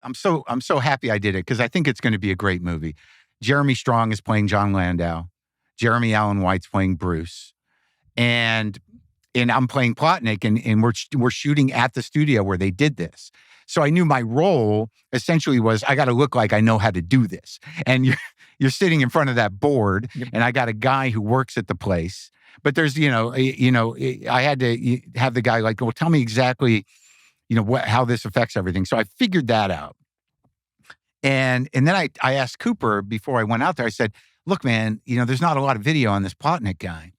I'm so happy I did it because I think it's going to be a great movie. Jeremy Strong is playing John Landau. Jeremy Allen White's playing Bruce, and I'm playing Plotnik, and we're shooting at the studio where they did this. So I knew my role essentially was I got to look like I know how to do this. And you're sitting in front of that board, and I got a guy who works at the place. But there's I had to have the guy like, well, tell me exactly how this affects everything. So I figured that out. And then I asked Cooper before I went out there. I said, look, man, there's not a lot of video on this Plotnik guy.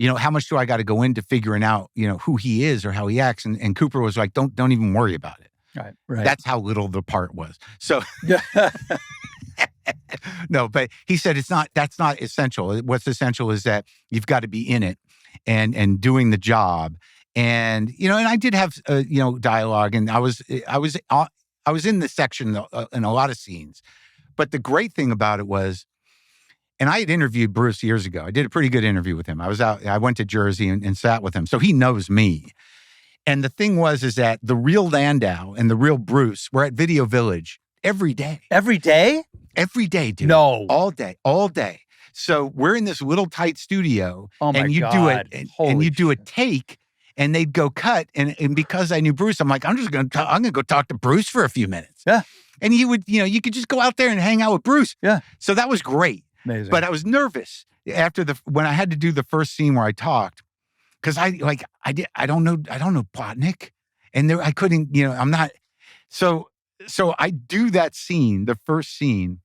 How much do I got to go into figuring out, who he is or how he acts? And Cooper was like, don't even worry about it. Right. That's how little the part was. So no, but he said that's not essential. What's essential is that you've got to be in it and doing the job. And, and I did have, dialogue, and I was in the section in a lot of scenes. But the great thing about it was, and I had interviewed Bruce years ago. I did a pretty good interview with him. I went to Jersey and sat with him. So he knows me. And the thing is that the real Landau and the real Bruce were at Video Village every day. Every day? Every day, dude. No. All day. So we're in this little tight studio. Oh my and you God. do it, and you do a shit. take, and they'd go cut. And because I knew Bruce, I'm like, I'm going to go talk to Bruce for a few minutes. Yeah. And he would, you could just go out there and hang out with Bruce. Yeah. So that was great. Amazing. But I was nervous when I had to do the first scene where I talked, because I don't know Plotnik, and I couldn't, I'm not. So I do that scene, the first scene,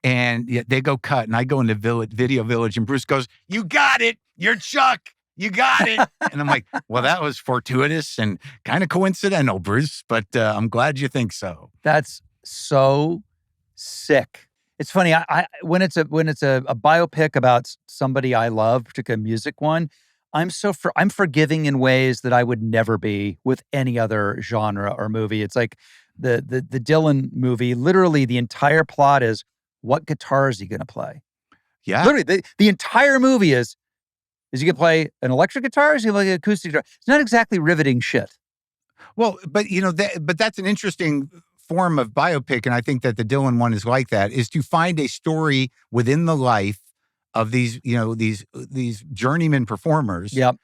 and they go cut, and I go into Video Village, and Bruce goes, "You got it, you're Chuck, you got it," and I'm like, "Well, that was fortuitous and kind of coincidental, Bruce, but I'm glad you think so." That's so sick. It's funny. I when it's a biopic about somebody I love, particularly a music one, I'm forgiving in ways that I would never be with any other genre or movie. It's like the Dylan movie. Literally, the entire plot is, what guitar is he going to play? Yeah. Literally, the entire movie is he going to play an electric guitar? Or is he going to play an acoustic guitar? It's not exactly riveting shit. Well, but but that's an interesting form of biopic, and I think that the Dylan one is like that, is to find a story within the life of these, these journeyman performers. Yep.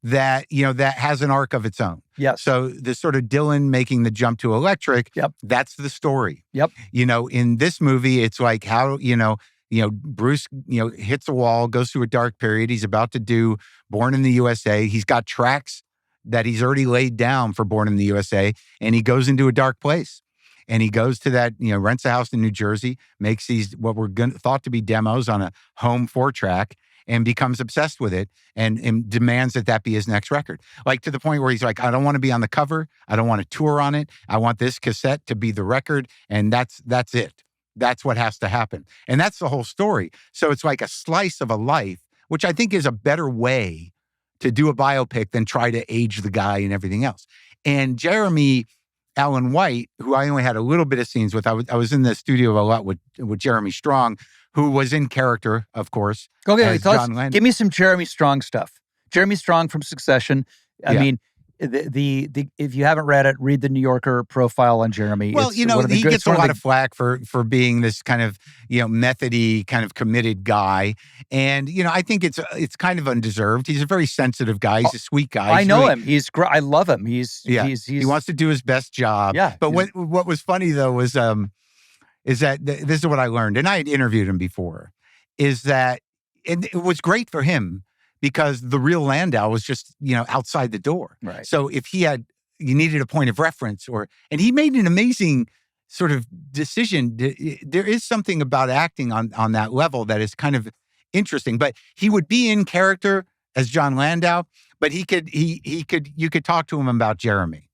That, that has an arc of its own. Yeah. So the sort of Dylan making the jump to electric. Yep. That's the story. Yep. In this movie, it's like how, Bruce, hits a wall, goes through a dark period. He's about to do Born in the USA. He's got tracks that he's already laid down for Born in the USA, and he goes into a dark place. And he goes to that, rents a house in New Jersey, makes these what were thought to be demos on a home 4-track, and becomes obsessed with it and demands that be his next record. Like, to the point where he's like, I don't want to be on the cover. I don't want to tour on it. I want this cassette to be the record. And that's it. That's what has to happen. And that's the whole story. So it's like a slice of a life, which I think is a better way to do a biopic than try to age the guy and everything else. And Jeremy Allen White, who I only had a little bit of scenes with, I was in the studio a lot with Jeremy Strong, who was in character, of course. Okay, give me some Jeremy Strong stuff. Jeremy Strong from Succession. I mean, the if you haven't read it, read the New Yorker profile on Jeremy. Well, he gets a lot of flack for being this kind of, methody, kind of committed guy. And, I think it's kind of undeserved. He's a very sensitive guy. He's a sweet guy. I know him. He's great. I love him. He wants to do his best job. Yeah. But what was funny, though, was is that this is what I learned, and I had interviewed him before, is that, and it was great for him, because the real Landau was just, outside the door. Right. So if you needed a point of reference, and he made an amazing sort of decision. There is something about acting on that level that is kind of interesting, but he would be in character as John Landau, but you could talk to him about Jeremy.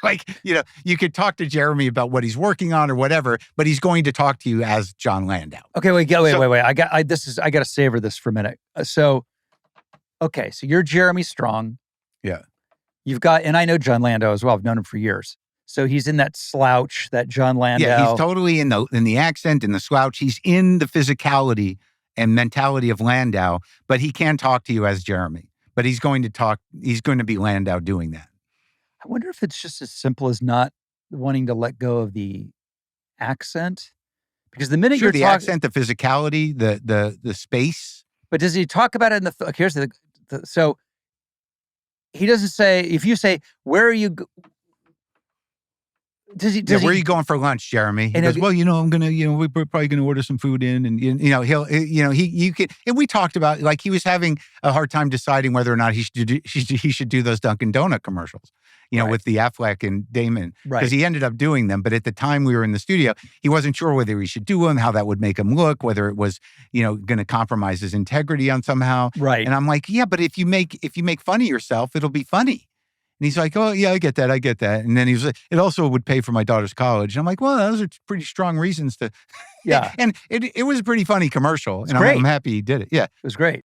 Like, you could talk to Jeremy about what he's working on or whatever, but he's going to talk to you as John Landau. Okay, wait. I got to savor this for a minute. So you're Jeremy Strong. Yeah. You've got, and I know John Landau as well. I've known him for years. So he's in that slouch, that John Landau. Yeah, he's totally in the accent, in the slouch. He's in the physicality and mentality of Landau, but he can talk to you as Jeremy. But he's going to be Landau doing that. I wonder if it's just as simple as not wanting to let go of the accent? Because the minute Sure, you're the talking, accent, the physicality, the space. but does he talk about it in the? Here's so he doesn't say. If you say, "Where are you?" Does he? Yeah, where are you going for lunch, Jeremy? He goes, well, I'm gonna, we're probably gonna order some food in, and you could. And we talked about like he was having a hard time deciding whether or not he should do those Dunkin' Donut commercials, Right. with the Affleck and Damon, Right. because he ended up doing them. But at the time we were in the studio, he wasn't sure whether he should do them, how that would make him look, whether it was, going to compromise his integrity on somehow. Right. And I'm like, yeah, but if you make fun of yourself, it'll be funny. And he's like, oh, yeah, I get that. And then he was like, it also would pay for my daughter's college. And I'm like, well, those are pretty strong reasons to. Yeah. And it was a pretty funny commercial. And great. I'm happy he did it. Yeah. It was great.